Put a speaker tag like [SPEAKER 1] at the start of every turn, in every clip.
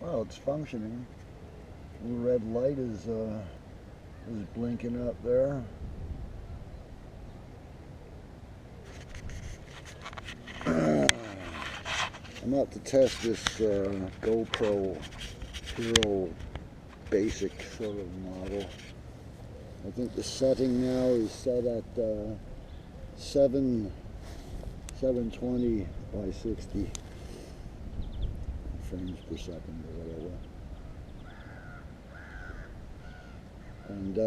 [SPEAKER 1] Well, it's functioning. The red light is blinking up there. I'm out to test this GoPro Hero Basic sort of model. I think the setting now is set at 720 by 60 frames per second or whatever. And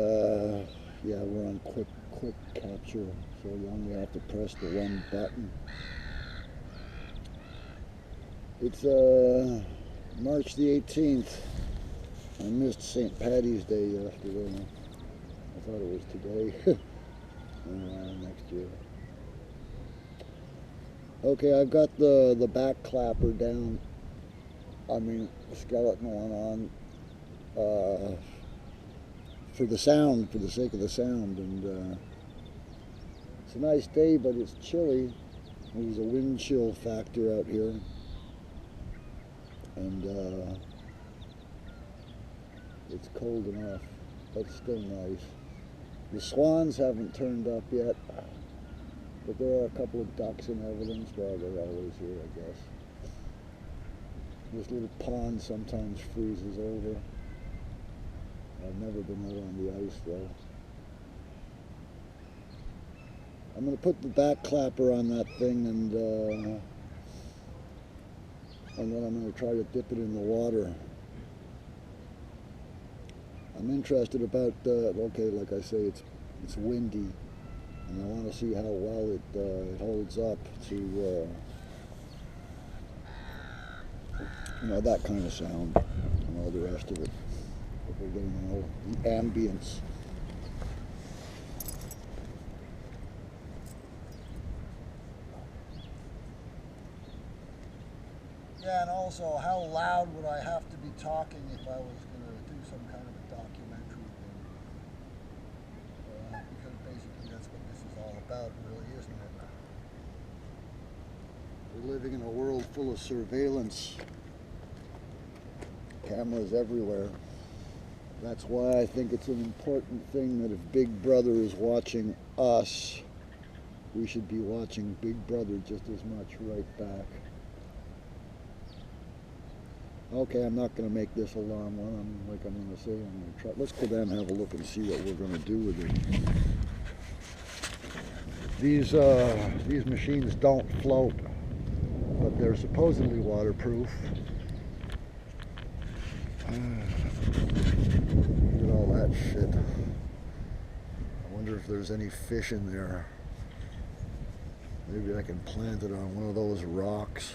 [SPEAKER 1] yeah, we're on quick capture, so you only have to press the one button. It's March the 18th. I missed St. Paddy's Day yesterday. I thought it was today. Next year. Okay, I've got the back clapper down. I mean, skeleton one on for the sound, for the sake of the sound. And it's a nice day, but it's chilly. There's a wind chill factor out here. And it's cold enough, but still nice. The swans haven't turned up yet, but there are a couple of ducks in evidence. Well, they're always here, I guess. This little pond sometimes freezes over. I've never been out on the ice, though. I'm going to put the back clapper on that thing, and then I'm going to try to dip it in the water. I'm interested about, okay, like I say, it's windy, and I want to see how well it holds up to, you know, that kind of sound, and all the rest of it. If we're getting, you know, the ambience. Yeah, and also, how loud would I have to be talking if I was going to do some kind of a documentary thing? Because basically that's what this is all about, really, isn't it? We're living in a world full of surveillance. Cameras everywhere. That's why I think it's an important thing that if Big Brother is watching us, we should be watching Big Brother just as much right back. Okay, I'm not going to make this a long one. I'm going to say, I'm going to try. Let's go down and have a look and see what we're going to do with it. These machines don't float, but they're supposedly waterproof. Look at all that shit. I wonder if there's any fish in there. Maybe I can plant it on one of those rocks.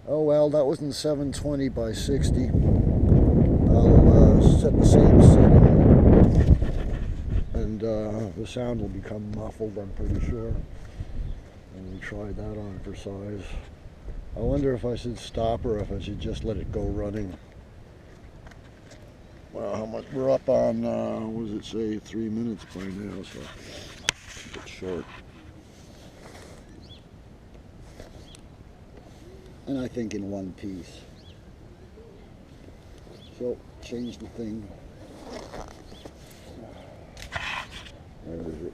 [SPEAKER 1] Oh well, that wasn't 720 by 60. I'll set the same setting, and the sound will become muffled, I'm pretty sure. And we'll try that on for size. I wonder if I should stop or if I should just let it go running. Well, how much? We're up on, what does it say, 3 minutes by now, so it's short. And I think in one piece. So, change the thing. Where is it?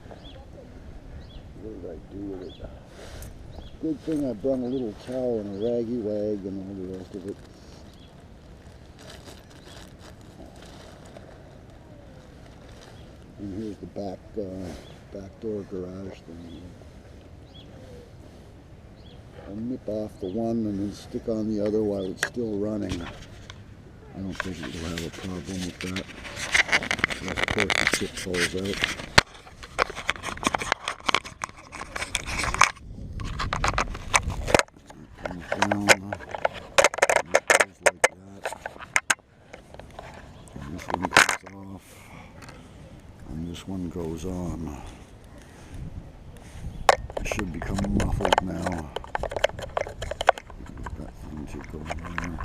[SPEAKER 1] What did I do with it? Good thing I brought a little towel and a raggy wag and all the rest of it. And here's the back door garage thing. I'll nip off the one and then stick on the other while it's still running. I don't think it'll have a problem with that. So of course the chip falls out. Comes down, and it goes like that. And this one comes off, and this one goes on. It should become muffled now. Should go in there.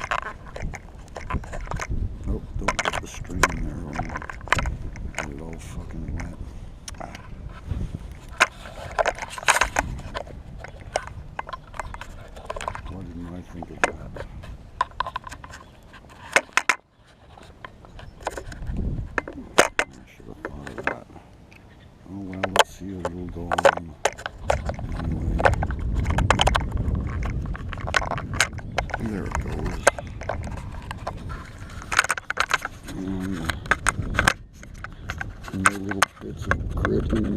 [SPEAKER 1] Oh, don't get the string in there. Get it all fucking wet. Why didn't I think of that? There it goes. And little bits of grit in